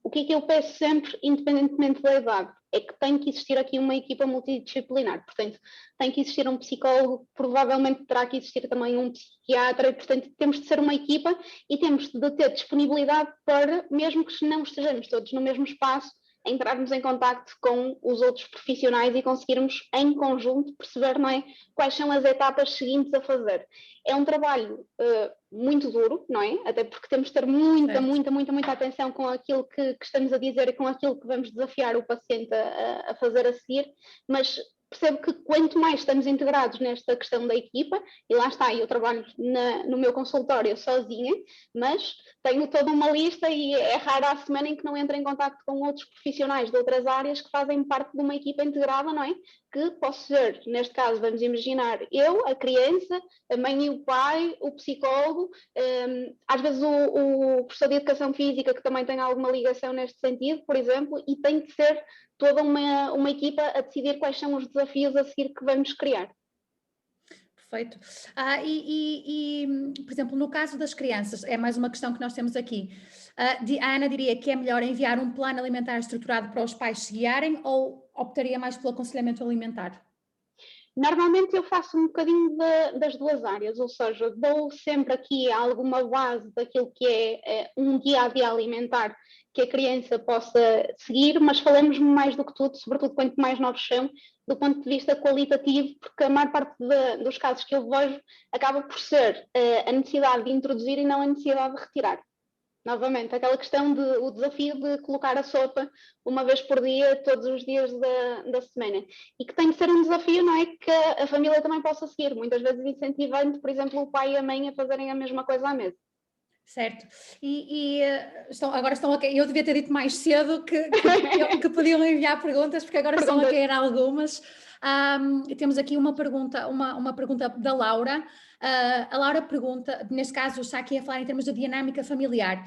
O que é que eu peço sempre, independentemente da idade, é que tem que existir aqui uma equipa multidisciplinar, portanto, tem que existir um psicólogo, provavelmente terá que existir também um psiquiatra, e, portanto, temos de ser uma equipa e temos de ter disponibilidade para, mesmo que não estejamos todos no mesmo espaço, entrarmos em contacto com os outros profissionais e conseguirmos, em conjunto, perceber, não é, quais são as etapas seguintes a fazer. É um trabalho muito duro, não é? Até porque temos de ter muita atenção com aquilo que estamos a dizer e com aquilo que vamos desafiar o paciente a fazer a seguir, mas percebo que quanto mais estamos integrados nesta questão da equipa, e lá está, eu trabalho no meu consultório sozinha, mas tenho toda uma lista e é rara a semana em que não entro em contacto com outros profissionais de outras áreas que fazem parte de uma equipa integrada, não é? Que posso ser, neste caso, vamos imaginar, eu, a criança, a mãe e o pai, o psicólogo, às vezes o professor de educação física, que também tem alguma ligação neste sentido, por exemplo, e tem que ser toda uma equipa a decidir quais são os desafios a seguir que vamos criar. Perfeito. Por exemplo, no caso das crianças, é mais uma questão que nós temos aqui. A Ana diria que é melhor enviar um plano alimentar estruturado para os pais se guiarem ou optaria mais pelo aconselhamento alimentar? Normalmente eu faço um bocadinho das duas áreas, ou seja, dou sempre aqui alguma base daquilo que é um dia-a-dia alimentar que a criança possa seguir, mas falamos mais do que tudo, sobretudo quanto mais novos são, do ponto de vista qualitativo, porque a maior parte dos casos que eu vejo acaba por ser a necessidade de introduzir e não a necessidade de retirar. Novamente, aquela questão o desafio de colocar a sopa uma vez por dia, todos os dias da semana. E que tem que ser um desafio, não é? Que a família também possa seguir, muitas vezes incentivando, por exemplo, o pai e a mãe a fazerem a mesma coisa à mesa. Certo. Agora estão a cair. Eu devia ter dito mais cedo que podiam enviar perguntas, porque agora estão a cair algumas. Temos aqui uma pergunta da Laura. A Laura pergunta, neste caso está aqui a falar em termos de dinâmica familiar.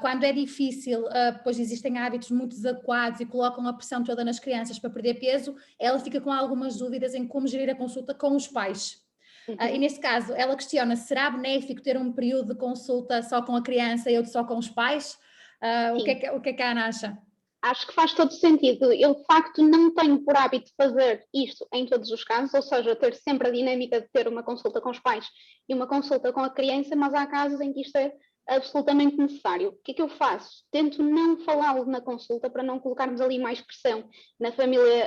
Quando é difícil, pois existem hábitos muito desadequados e colocam a pressão toda nas crianças para perder peso, ela fica com algumas dúvidas em como gerir a consulta com os pais. E neste caso, ela questiona: será benéfico ter um período de consulta só com a criança e outro só com os pais? O que é que a Ana acha? Acho que faz todo sentido. Eu, de facto, não tenho por hábito fazer isto em todos os casos, ou seja, ter sempre a dinâmica de ter uma consulta com os pais e uma consulta com a criança, mas há casos em que isto é absolutamente necessário. O que é que eu faço? Tento não falá-lo na consulta para não colocarmos ali mais pressão na família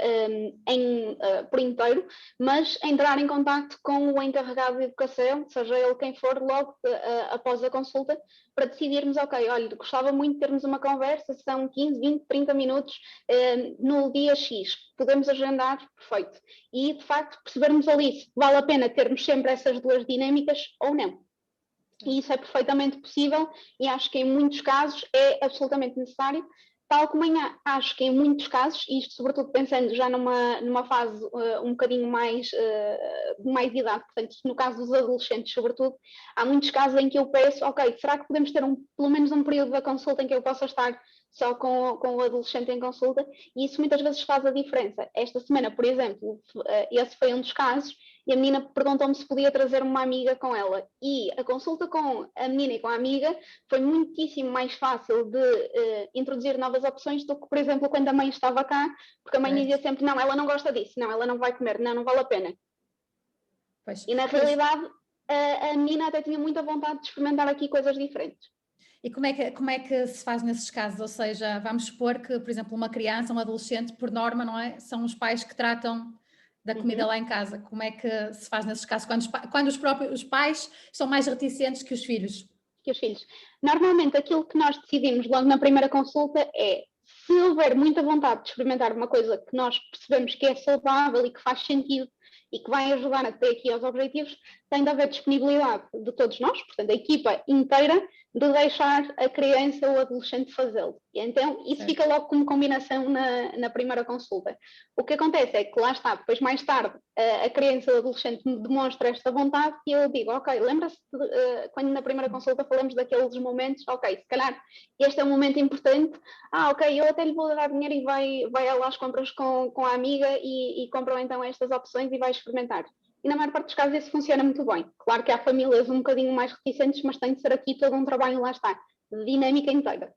por inteiro, mas entrar em contacto com o encarregado de educação, seja ele quem for, logo após a consulta, para decidirmos, ok, olha, gostava muito de termos uma conversa, são 15, 20, 30 minutos no dia X, podemos agendar, perfeito. E, de facto, percebermos ali se vale a pena termos sempre essas duas dinâmicas ou não. E isso é perfeitamente possível e acho que em muitos casos é absolutamente necessário, tal como acho que em muitos casos, e isto sobretudo pensando já numa fase um bocadinho mais de mais idade, portanto no caso dos adolescentes sobretudo, há muitos casos em que eu penso, ok, será que podemos ter pelo menos um período da consulta em que eu possa estar só com o adolescente em consulta, e isso muitas vezes faz a diferença. Esta semana, por exemplo, esse foi um dos casos, e a menina perguntou-me se podia trazer uma amiga com ela. E a consulta com a menina e com a amiga foi muitíssimo mais fácil de introduzir novas opções do que, por exemplo, quando a mãe estava cá, porque a mãe dizia sempre, não, ela não gosta disso, não, ela não vai comer, não vale a pena. E na realidade a menina até tinha muita vontade de experimentar aqui coisas diferentes. E como é que se faz nesses casos? Ou seja, vamos supor que, por exemplo, uma criança, um adolescente, por norma, não é? São os pais que tratam da comida Uhum. lá em casa. Como é que se faz nesses casos? Quando os próprios pais são mais reticentes que os filhos? Que os filhos. Normalmente, aquilo que nós decidimos logo na primeira consulta é, se houver muita vontade de experimentar uma coisa que nós percebemos que é saudável e que faz sentido e que vai ajudar até aqui aos objetivos, tem de haver disponibilidade de todos nós, portanto, a equipa inteira, de deixar a criança ou o adolescente fazê-lo. E então, isso Certo. fica logo como combinação na primeira consulta. O que acontece é que lá está, depois mais tarde, a criança ou o adolescente me demonstra esta vontade e eu digo, ok, lembra-se quando na primeira consulta falamos daqueles momentos, ok, se calhar este é um momento importante, ok, eu até lhe vou dar dinheiro e vai ela às compras com a amiga e compram então estas opções e vai experimentar. E na maior parte dos casos isso funciona muito bem. Claro que há famílias um bocadinho mais reticentes, mas tem de ser aqui todo um trabalho, lá está, de dinâmica inteira.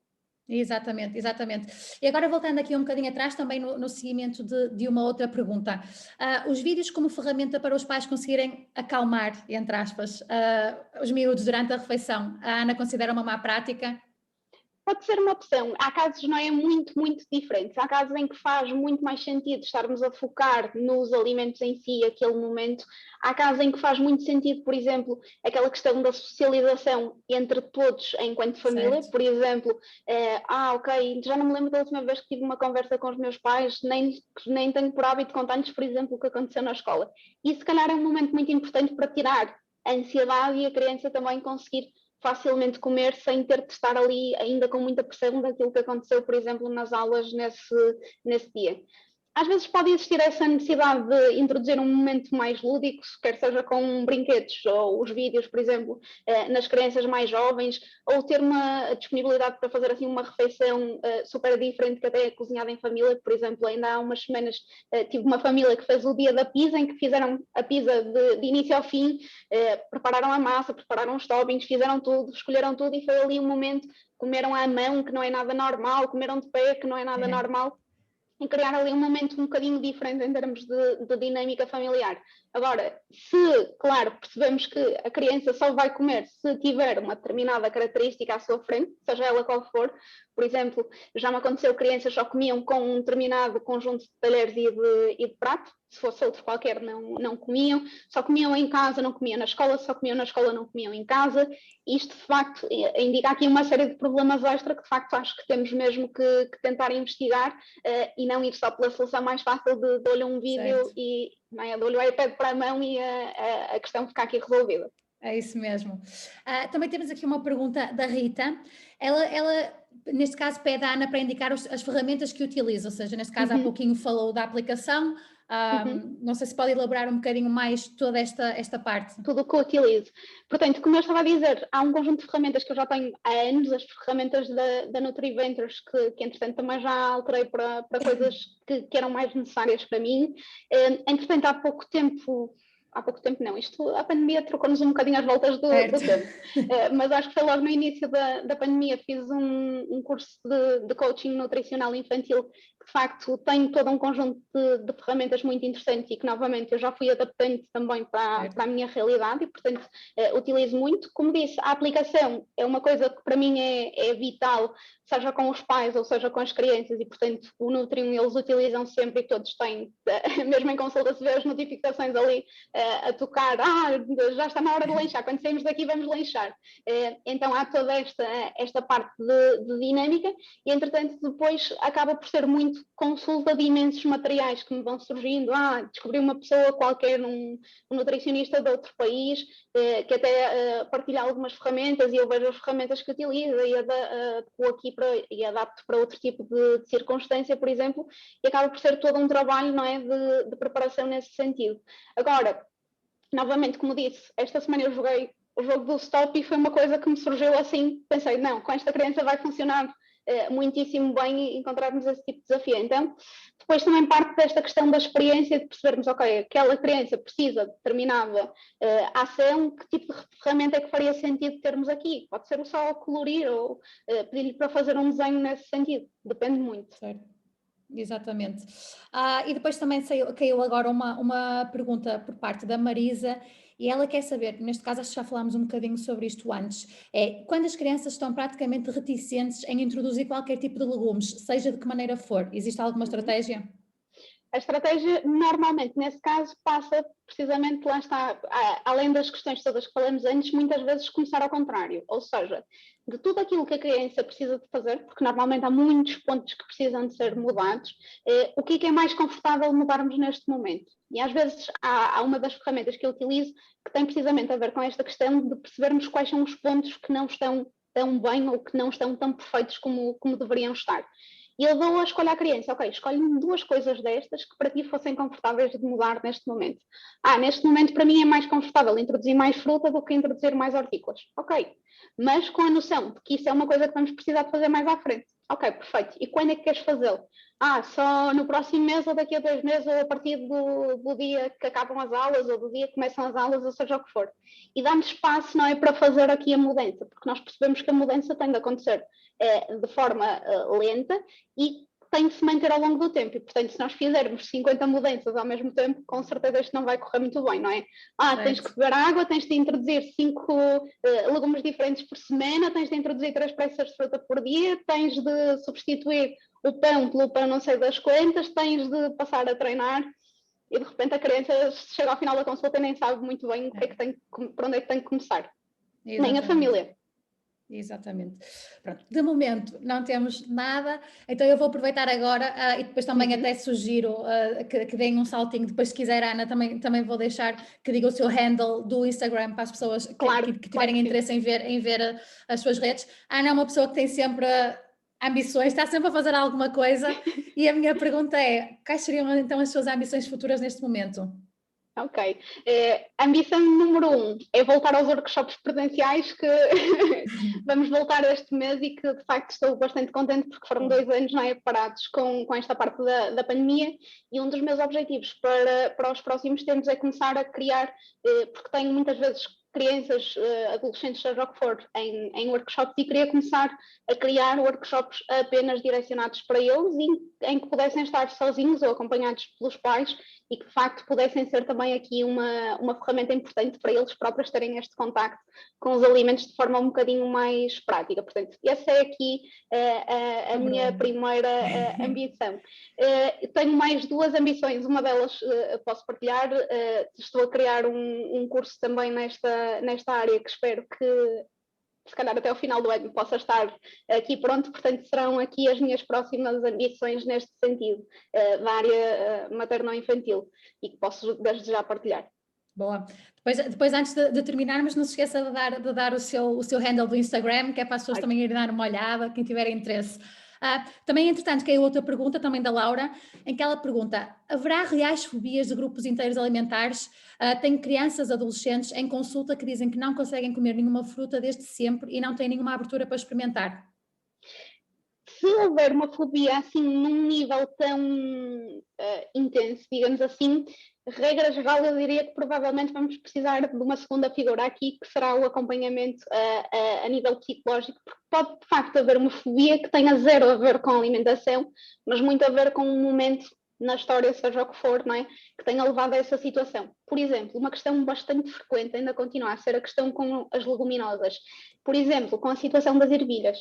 Exatamente, exatamente. E agora voltando aqui um bocadinho atrás, também no seguimento de uma outra pergunta. Os vídeos como ferramenta para os pais conseguirem acalmar, entre aspas, os miúdos durante a refeição, a Ana considera uma má prática? Pode ser uma opção. Há casos, não é, muito diferentes. Há casos em que faz muito mais sentido estarmos a focar nos alimentos em si, aquele momento. Há casos em que faz muito sentido, por exemplo, aquela questão da socialização entre todos enquanto família. Certo. Por exemplo, ok, já não me lembro da última vez que tive uma conversa com os meus pais, nem tenho por hábito contar-lhes, por exemplo, o que aconteceu na escola. E se calhar é um momento muito importante para tirar a ansiedade e a criança também conseguir facilmente comer sem ter de estar ali ainda com muita pressão daquilo que aconteceu, por exemplo, nas aulas nesse dia. Às vezes pode existir essa necessidade de introduzir um momento mais lúdico, quer seja com brinquedos ou os vídeos, por exemplo, nas crianças mais jovens, ou ter uma disponibilidade para fazer assim uma refeição super diferente que até é cozinhada em família. Por exemplo, ainda há umas semanas tive uma família que fez o dia da pizza, em que fizeram a pizza de início ao fim, prepararam a massa, prepararam os toppings, fizeram tudo, escolheram tudo e foi ali um momento, comeram à mão, que não é nada normal, comeram de pé, que não é nada É. normal, e criar ali um momento um bocadinho diferente em termos de dinâmica familiar. Agora, se, claro, percebemos que a criança só vai comer se tiver uma determinada característica à sua frente, seja ela qual for, por exemplo, já me aconteceu crianças só comiam com um determinado conjunto de talheres e de prato, se fosse outro qualquer não comiam, só comiam em casa, não comiam na escola, só comiam na escola, não comiam em casa. Isto, de facto, indica aqui uma série de problemas extra que, de facto, acho que temos mesmo que tentar investigar e não ir só pela solução mais fácil de dou-lhe um vídeo Certo. e dou-lhe o iPad para a mão e a questão fica aqui resolvida. É isso mesmo. Também temos aqui uma pergunta da Rita. Ela, neste caso, pede à Ana para indicar as ferramentas que utiliza, ou seja, neste caso, há Uhum, pouquinho falou da aplicação. uhum. Não sei se pode elaborar um bocadinho mais toda esta parte. Tudo o que eu utilizo. Portanto, como eu estava a dizer, há um conjunto de ferramentas que eu já tenho há anos, as ferramentas da NutriVentures, que entretanto também já alterei para coisas que eram mais necessárias para mim. Entretanto, há pouco tempo não, a pandemia trocou-nos um bocadinho as voltas do Certo. tempo, mas acho que foi logo no início da pandemia, fiz um curso de coaching nutricional infantil, que de facto tem todo um conjunto de ferramentas muito interessantes e que novamente eu já fui adaptando também para a minha realidade e portanto utilizo muito. Como disse, a aplicação é uma coisa que para mim é vital, seja com os pais ou seja com as crianças, e portanto o Nutrium eles utilizam sempre e todos têm, mesmo em consulta se vê as notificações ali a tocar, já está na hora de lanchar, quando saímos daqui vamos lanchar. Então há toda esta parte de dinâmica e entretanto depois acaba por ser muito consulta de imensos materiais que me vão surgindo, descobri uma pessoa qualquer, um nutricionista de outro país, que até partilha algumas ferramentas e eu vejo as ferramentas que utiliza e aqui e adapto para outro tipo de circunstância, por exemplo, e acaba por ser todo um trabalho, não é, de preparação nesse sentido. Agora, novamente, como disse, esta semana eu joguei o jogo do stop e foi uma coisa que me surgiu assim, pensei, não, com esta criança vai funcionar muitíssimo bem encontrarmos esse tipo de desafio. Então, depois também parte desta questão da experiência de percebermos, ok, aquela criança precisa de determinada ação, que tipo de ferramenta é que faria sentido termos aqui? Pode ser só colorir ou pedir-lhe para fazer um desenho nesse sentido, depende muito. Certo. Exatamente. E depois também caiu agora uma pergunta por parte da Marisa, e ela quer saber, neste caso acho que já falámos um bocadinho sobre isto antes, é quando as crianças estão praticamente reticentes em introduzir qualquer tipo de legumes, seja de que maneira for, existe alguma estratégia? A estratégia, normalmente, nesse caso, passa precisamente, lá está, além das questões todas que falamos antes, muitas vezes começar ao contrário. Ou seja, de tudo aquilo que a criança precisa de fazer, porque normalmente há muitos pontos que precisam de ser mudados, o que é mais confortável mudarmos neste momento? E às vezes há uma das ferramentas que eu utilizo que tem precisamente a ver com esta questão de percebermos quais são os pontos que não estão tão bem ou que não estão tão perfeitos como deveriam estar. E eu dou a escolha à criança, ok, escolhe-me 2 coisas destas que para ti fossem confortáveis de mudar neste momento. Neste momento para mim é mais confortável introduzir mais fruta do que introduzir mais hortícolas. Ok, mas com a noção de que isso é uma coisa que vamos precisar de fazer mais à frente. Ok, perfeito. E quando é que queres fazê-lo? Só no próximo mês ou daqui a 2 meses ou a partir do dia que acabam as aulas ou do dia que começam as aulas, ou seja o que for. E dá-nos espaço, não é, para fazer aqui a mudança, porque nós percebemos que a mudança tem de acontecer de forma lenta e tem de se manter ao longo do tempo. E, portanto, se nós fizermos 50 mudanças ao mesmo tempo, com certeza isto não vai correr muito bem, não é? Tens que beber água, tens de introduzir 5 legumes diferentes por semana, tens de introduzir 3 peças de fruta por dia, tens de substituir o pão pelo pão não sei das quantas, tens de passar a treinar e de repente a criança chega ao final da consulta e nem sabe muito bem o que é que tem, por onde é que tem que começar. Exatamente. Nem a família. Exatamente. Pronto, de momento não temos nada, então eu vou aproveitar agora e depois também até sugiro que deem um saltinho, depois se quiser Ana também vou deixar que diga o seu handle do Instagram para as pessoas que tiverem interesse em ver as suas redes. A Ana é uma pessoa que tem sempre ambições, está sempre a fazer alguma coisa e a minha pergunta é, quais seriam então as suas ambições futuras neste momento? Ok. A ambição número 1 é voltar aos workshops presenciais que vamos voltar este mês e que de facto estou bastante contente porque foram 2 anos parados com esta parte da pandemia e um dos meus objetivos para os próximos tempos é começar a criar, porque tenho muitas vezes crianças, adolescentes, seja o que for, em workshops e queria começar a criar workshops apenas direcionados para eles e em que pudessem estar sozinhos ou acompanhados pelos pais e que de facto pudessem ser também aqui uma ferramenta importante para eles próprios terem este contacto com os alimentos de forma um bocadinho mais prática. Portanto, essa é aqui a minha primeira ambição. Tenho mais 2 ambições, uma delas posso partilhar, estou a criar um curso também nesta área que espero que se calhar até ao final do ano possa estar aqui pronto, portanto serão aqui as minhas próximas ambições neste sentido, da área materno-infantil e que posso desde já partilhar. Boa. Depois antes de terminarmos, não se esqueça de dar o seu handle do Instagram, que é para as pessoas também irem dar uma olhada, quem tiver interesse. Também, entretanto, caiu outra pergunta, também da Laura, em que ela pergunta, haverá reais fobias de grupos inteiros alimentares? Tenho crianças, adolescentes em consulta que dizem que não conseguem comer nenhuma fruta desde sempre e não têm nenhuma abertura para experimentar. Se houver uma fobia assim num nível tão intenso, digamos assim, regra geral eu diria que provavelmente vamos precisar de uma segunda figura aqui, que será o acompanhamento a nível psicológico, porque pode de facto haver uma fobia que tenha zero a ver com a alimentação, mas muito a ver com um momento na história, seja o que for, não é? Que tenha levado a essa situação. Por exemplo, uma questão bastante frequente ainda continua a ser a questão com as leguminosas. Por exemplo, com a situação das ervilhas.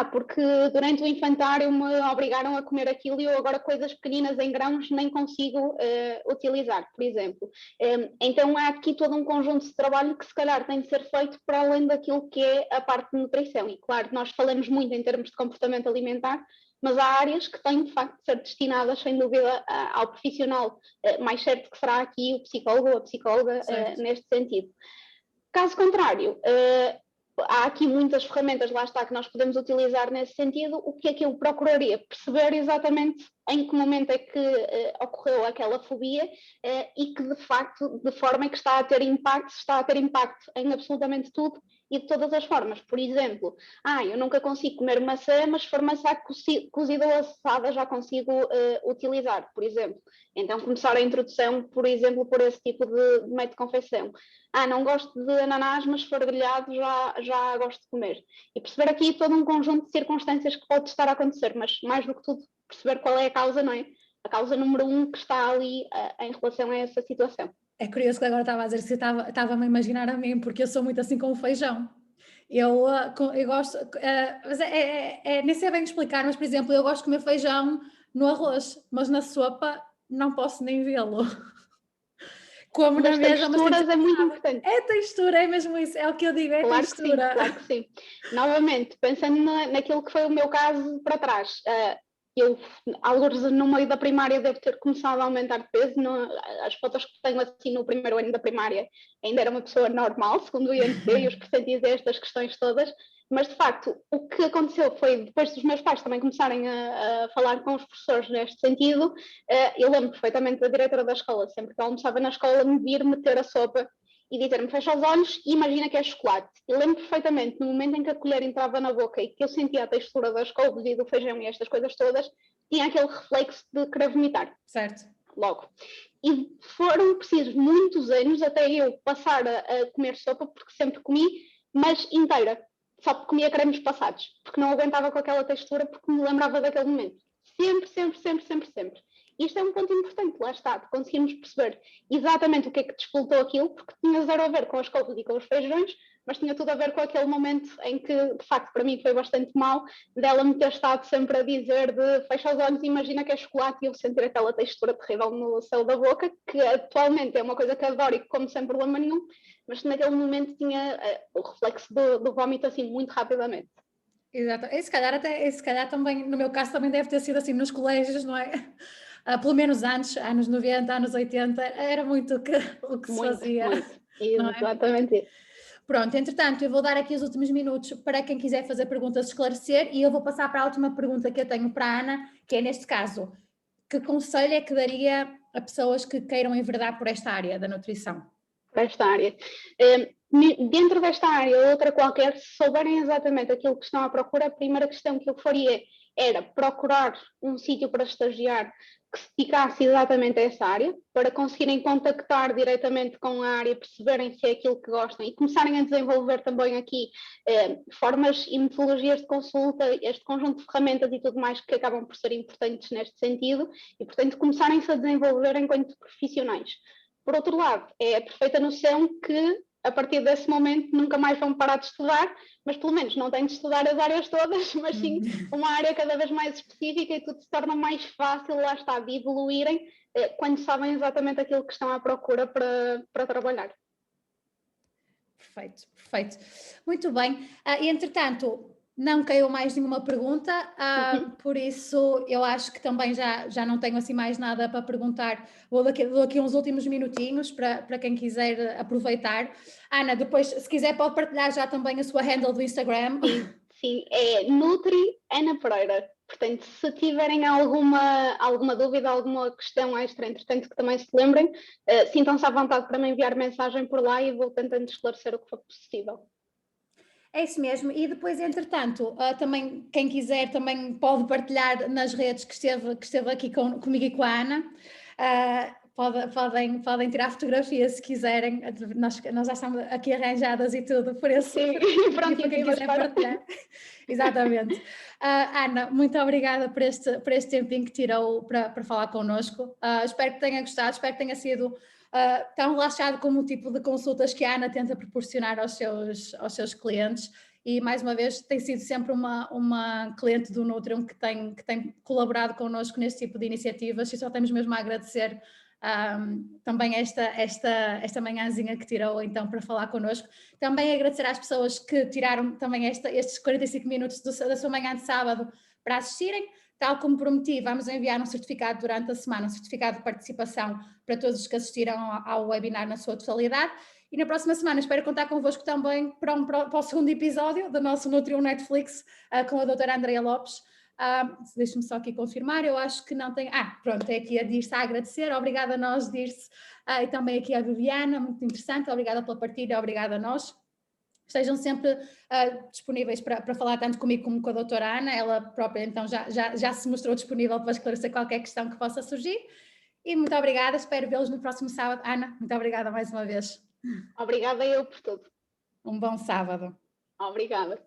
Porque durante o infantário me obrigaram a comer aquilo e eu agora coisas pequeninas em grãos nem consigo utilizar, por exemplo. Então há aqui todo um conjunto de trabalho que se calhar tem de ser feito para além daquilo que é a parte de nutrição. E claro, nós falamos muito em termos de comportamento alimentar, mas há áreas que têm de facto de ser destinadas, sem dúvida, ao profissional mais certo, que será aqui o psicólogo ou a psicóloga neste sentido. Caso contrário, há aqui muitas ferramentas, lá está, que nós podemos utilizar nesse sentido. O que é que eu procuraria? Perceber exatamente em que momento é que ocorreu aquela fobia e que de facto, de forma é que está a ter impacto em absolutamente tudo e de todas as formas. Por exemplo, eu nunca consigo comer maçã, mas se for maçã cozida ou assada já consigo utilizar, por exemplo. Então começar a introdução, por exemplo, por esse tipo de método de confecção. Não gosto de ananás, mas se for grelhado já gosto de comer. E perceber aqui todo um conjunto de circunstâncias que pode estar a acontecer, mas mais do que tudo, perceber qual é a causa, não é? A causa número 1 que está ali em relação a essa situação. É curioso que agora estava a dizer se estava-me a imaginar a mim, porque eu sou muito assim com o feijão. Eu gosto, mas nem sei bem explicar, mas por exemplo, eu gosto de comer feijão no arroz, mas na sopa não posso nem vê-lo. Como na Das mesma, mas tem que texturas ser é muito assado. importante. É textura, é mesmo isso, é o que eu digo, é Claro que sim, textura. claro que sim. Novamente, pensando naquilo que foi o meu caso para trás, eu, alguns no meio da primária, devo ter começado a aumentar de peso. As fotos que tenho assim no primeiro ano da primária, ainda era uma pessoa normal, segundo o IMC, e os percentis estas questões todas. Mas de facto, o que aconteceu foi, depois dos meus pais também começarem a falar com os professores neste sentido, eu lembro perfeitamente da diretora da escola, sempre que eu almoçava na escola, me vir meter a sopa e dizer-me fecha os olhos e imagina que é chocolate. Eu lembro perfeitamente, no momento em que a colher entrava na boca e que eu sentia a textura das couves e do feijão e estas coisas todas, tinha aquele reflexo de querer vomitar. Certo. Logo. E foram precisos muitos anos até eu passar a comer sopa, porque sempre comi, mas inteira. Só comia cremes passados, porque não aguentava com aquela textura, porque me lembrava daquele momento. Sempre, sempre, sempre, sempre, sempre. Isto é um ponto importante, lá está, de conseguirmos perceber exatamente o que é que despoltou aquilo, porque tinha zero a ver com as couves e com os feijões, mas tinha tudo a ver com aquele momento em que, de facto, para mim foi bastante mal, dela me ter estado sempre a dizer de fecha os olhos e imagina que é chocolate e eu sentir aquela textura terrível no céu da boca, que atualmente é uma coisa que adoro e que como sem problema nenhum, mas naquele momento tinha o reflexo do vómito assim muito rapidamente. Exato. Se calhar também, no meu caso, também deve ter sido assim nos colégios, não é? Pelo menos antes, anos 90, anos 80, era muito o que se Muito, fazia, muito. não é? Exatamente isso. Pronto, entretanto, eu vou dar aqui os últimos minutos para quem quiser fazer perguntas esclarecer e eu vou passar para a última pergunta que eu tenho para a Ana, que é neste caso, que conselho é que daria a pessoas que queiram enverdar por esta área da nutrição? Para esta área. Dentro desta área ou outra qualquer, se souberem exatamente aquilo que estão à procura, a primeira questão que eu faria era procurar um sítio para estagiar que se dedicasse exatamente a essa área, para conseguirem contactar diretamente com a área, perceberem se é aquilo que gostam e começarem a desenvolver também aqui formas e metodologias de consulta, este conjunto de ferramentas e tudo mais que acabam por ser importantes neste sentido e, portanto, começarem-se a desenvolver enquanto profissionais. Por outro lado, é a perfeita noção que a partir desse momento nunca mais vão parar de estudar, mas pelo menos não têm de estudar as áreas todas, mas sim uma área cada vez mais específica e tudo se torna mais fácil, lá está, de evoluírem quando sabem exatamente aquilo que estão à procura para trabalhar. Perfeito, perfeito. Muito bem. E entretanto, não caiu mais nenhuma pergunta, por isso eu acho que também já não tenho assim mais nada para perguntar. Dou aqui uns últimos minutinhos para quem quiser aproveitar. Ana, depois, se quiser, pode partilhar já também a sua handle do Instagram. Sim, é Nutri Ana Pereira. Portanto, se tiverem alguma dúvida, alguma questão extra, entretanto, que também se lembrem, sintam-se à vontade para me enviar mensagem por lá e vou tentando esclarecer o que for possível. É isso mesmo, e depois, entretanto, também quem quiser também pode partilhar nas redes que esteve aqui comigo e com a Ana. Podem tirar fotografias se quiserem, nós já estamos aqui arranjadas e tudo, por isso, Sim, pronto, para quem quiser partilhar. Exatamente. Ana, muito obrigada por este tempinho que tirou para falar connosco. Espero que tenha gostado, espero que tenha sido tão relaxado como o tipo de consultas que a Ana tenta proporcionar aos seus clientes. E mais uma vez tem sido sempre uma cliente do Nutrium que tem colaborado connosco neste tipo de iniciativas e só temos mesmo a agradecer também esta manhãzinha que tirou então para falar connosco. Também agradecer às pessoas que tiraram também estes 45 minutos da sua manhã de sábado para assistirem. Tal como prometi, vamos enviar um certificado durante a semana, um certificado de participação para todos os que assistiram ao webinar na sua totalidade. E na próxima semana espero contar convosco também para o segundo episódio do nosso Nutrium Netflix com a doutora Andrea Lopes. Deixa-me só aqui confirmar, eu acho que não tem... pronto, é aqui a Dirce a agradecer, obrigada a nós, Dirce, e também aqui a Viviana, muito interessante, obrigada pela partilha, obrigada a nós. Estejam sempre disponíveis para falar tanto comigo como com a doutora Ana, ela própria então já se mostrou disponível para esclarecer qualquer questão que possa surgir. E muito obrigada, espero vê-los no próximo sábado. Ana, muito obrigada mais uma vez. Obrigada eu por tudo. Um bom sábado. Obrigada.